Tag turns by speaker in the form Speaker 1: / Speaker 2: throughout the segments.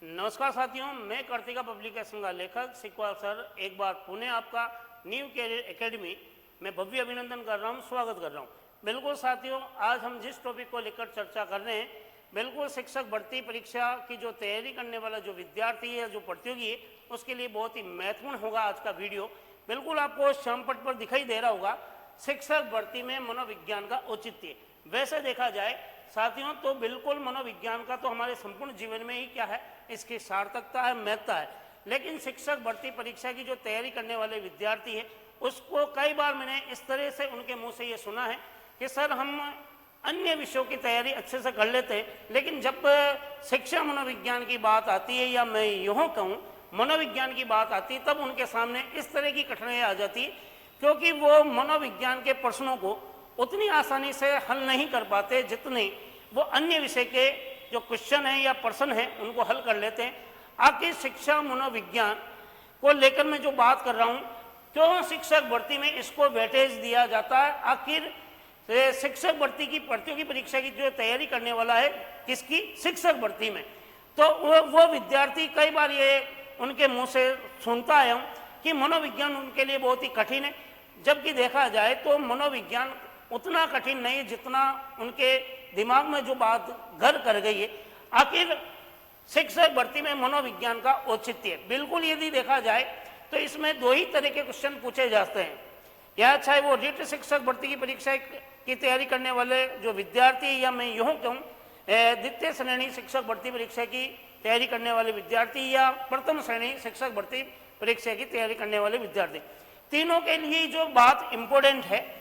Speaker 1: नमस्कार साथियों, मैं कार्तिका पब्लिकेशन का लेखक सिकवाल सर एक बार पुणे आपका न्यू कैरियर एकेडमी में भव्य अभिनंदन कर रहा हूं, स्वागत कर रहा हूं। बिल्कुल साथियों, आज हम जिस टॉपिक को लेकर चर्चा कर रहे हैं, बिल्कुल शिक्षक भर्ती परीक्षा की जो तैयारी करने वाला जो विद्यार्थी है, जो प्रतियोगी है, उसके लिए बहुत ही महत्वपूर्ण होगा आज का वीडियो। बिल्कुल आपको श्यामपट पर दिखाई दे रहा होगा, शिक्षक भर्ती में मनोविज्ञान का औचित्य। वैसे देखा जाए साथियों तो बिल्कुल मनोविज्ञान का तो हमारे संपूर्ण जीवन में ही क्या है, इसकी सार्थकता है, महत्ता है। लेकिन शिक्षक भर्ती परीक्षा की जो तैयारी करने वाले विद्यार्थी हैं, उसको कई बार मैंने इस तरह से उनके मुंह से ये सुना है कि सर हम अन्य विषयों की तैयारी अच्छे से कर लेते हैं, लेकिन जब शिक्षा मनोविज्ञान की बात आती है, या मैं यूँ कहूँ मनोविज्ञान की बात आती है, तब उनके सामने इस तरह की कठिनाइयाँ आ जाती है, क्योंकि वो मनोविज्ञान के प्रश्नों को उतनी आसानी से हल नहीं कर पाते जितने वो अन्य विषय के जो क्वेश्चन हैं या प्रश्न हैं उनको हल कर लेते हैं। आखिर शिक्षा मनोविज्ञान को लेकर मैं जो बात कर रहा हूँ, क्यों शिक्षक भर्ती में इसको वेटेज दिया जाता है? आखिर शिक्षक भर्ती की प्रतियोगी परीक्षा की जो तैयारी करने वाला है, किसकी? शिक्षक भर्ती में। तो वो विद्यार्थी कई बार ये उनके मुँह से सुनता आया हूँ कि मनोविज्ञान उनके लिए बहुत ही कठिन है, जबकि देखा जाए तो मनोविज्ञान उतना कठिन नहीं जितना उनके दिमाग में जो बात घर कर गई है। आखिर शिक्षक भर्ती में मनोविज्ञान का औचित्य, बिल्कुल यदि देखा जाए तो इसमें दो ही तरह के क्वेश्चन पूछे जाते हैं, या चाहे वो रिट शिक्षक भर्ती की परीक्षा की तैयारी करने वाले जो विद्यार्थी, या मैं यूँ कहूँ द्वितीय श्रेणी शिक्षक भर्ती परीक्षा की तैयारी करने वाले विद्यार्थी, या प्रथम श्रेणी शिक्षक भर्ती परीक्षा की तैयारी करने वाले विद्यार्थी, तीनों के लिए जो बात इम्पोर्टेंट है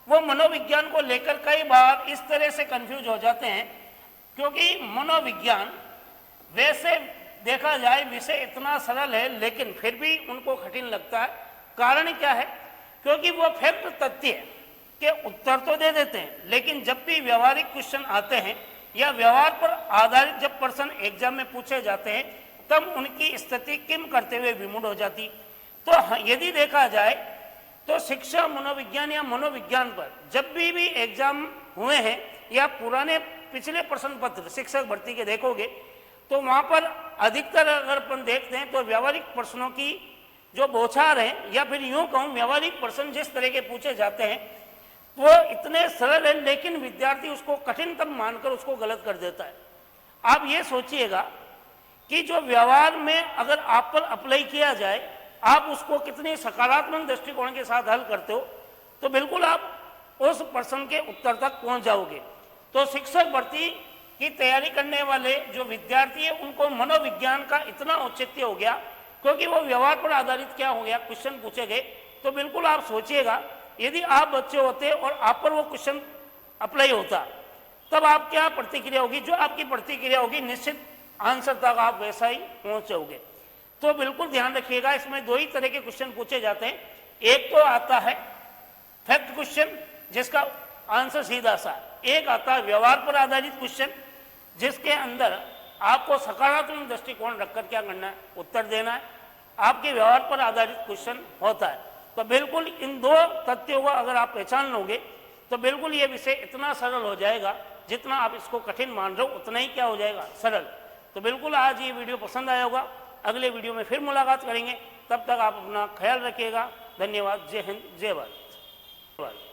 Speaker 1: वो मनोविज्ञान को लेकर कई बार इस तरह से कंफ्यूज हो जाते हैं, क्योंकि मनोविज्ञान वैसे देखा जाए विषय इतना सरल है, लेकिन फिर भी उनको कठिन लगता है। कारण क्या है? क्योंकि वो फैक्ट तथ्य के उत्तर तो दे देते हैं, लेकिन जब भी व्यवहारिक क्वेश्चन आते हैं या व्यवहार पर आधारित जब प्रश्न एग्जाम में पूछे जाते हैं, तब उनकी स्थिति किम करते हुए विमूढ़ हो जाती। तो यदि देखा जाए तो शिक्षा मनोविज्ञान या मनोविज्ञान पर जब भी एग्जाम हुए हैं, या पुराने पिछले प्रश्न पत्र शिक्षक भर्ती के देखोगे, तो वहाँ पर अधिकतर अगर अपन देखते हैं तो व्यवहारिक प्रश्नों की जो बौछार है, या फिर यूँ कहूँ व्यवहारिक प्रश्न जिस तरह के पूछे जाते हैं वो इतने सरल है, लेकिन विद्यार्थी उसको कठिनतम मानकर उसको गलत कर देता है। आप ये सोचिएगा कि जो व्यवहार में अगर आप पर अप्लाई किया जाए, आप उसको कितने सकारात्मक दृष्टिकोण के साथ हल करते हो, तो बिल्कुल आप उस प्रश्न के उत्तर तक पहुंच जाओगे। तो शिक्षक भर्ती की तैयारी करने वाले जो विद्यार्थी है, उनको मनोविज्ञान का इतना औचित्य हो गया, क्योंकि वो व्यवहार पर आधारित क्या हो गया, क्वेश्चन पूछे गए। तो बिल्कुल आप सोचिएगा, यदि आप बच्चे होते और आप पर वो क्वेश्चन अप्लाई होता, तब आप क्या प्रतिक्रिया होगी? जो आपकी प्रतिक्रिया होगी, निश्चित आंसर तक आप वैसा ही पहुंच जाओगे। तो बिल्कुल ध्यान रखिएगा, इसमें दो ही तरह के क्वेश्चन पूछे जाते हैं। एक तो आता है फैक्ट क्वेश्चन जिसका आंसर सीधा सा, एक आता है व्यवहार पर आधारित क्वेश्चन जिसके अंदर आपको सकारात्मक दृष्टिकोण रखकर क्या करना है, उत्तर देना है। आपके व्यवहार पर आधारित क्वेश्चन होता है। तो बिल्कुल इन दो तथ्यों को अगर आप पहचान लोगे तो बिल्कुल ये विषय इतना सरल हो जाएगा, जितना आप इसको कठिन मान रहे हो उतना ही क्या हो जाएगा, सरल। तो बिल्कुल आज ये वीडियो पसंद आया होगा। अगले वीडियो में फिर मुलाकात करेंगे, तब तक आप अपना ख्याल रखिएगा। धन्यवाद। जय हिंद, जय भारत।